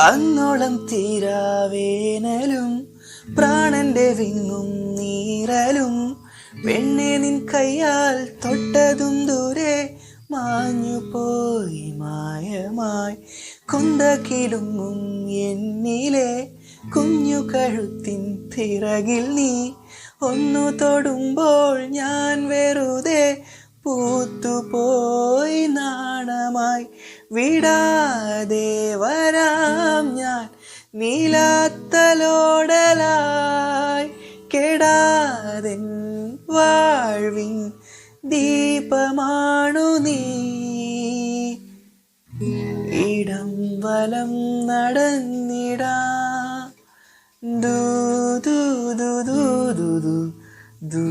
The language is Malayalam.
അന്നോളം തീരാവേനലും പ്രാണന്റെ വിങ്ങും നീറലും പെണ്ണെ നിൻ കയ്യാൽ തൊട്ടതും ദൂരെ മാഞ്ഞുപോയി മായമായി കുന്തക്കിലുങ്ങും എന്നിലെ കുഞ്ഞു കഴുത്തിൻ പിറകിൽ നീ ഒന്നു തൊടുമ്പോൾ ഞാൻ വെറുതെ പൂത്തുപോയി നാണമായി വിടാതെ വരാം ഞാൻ നീലാത്തലോടലായി കെടാതെൻ വാഴ്വിൻ ദീപമാണു നീ ഇടം വലം നടന്നിടാ ദൂ ദൂ ദൂ ദൂ ദൂ ദൂ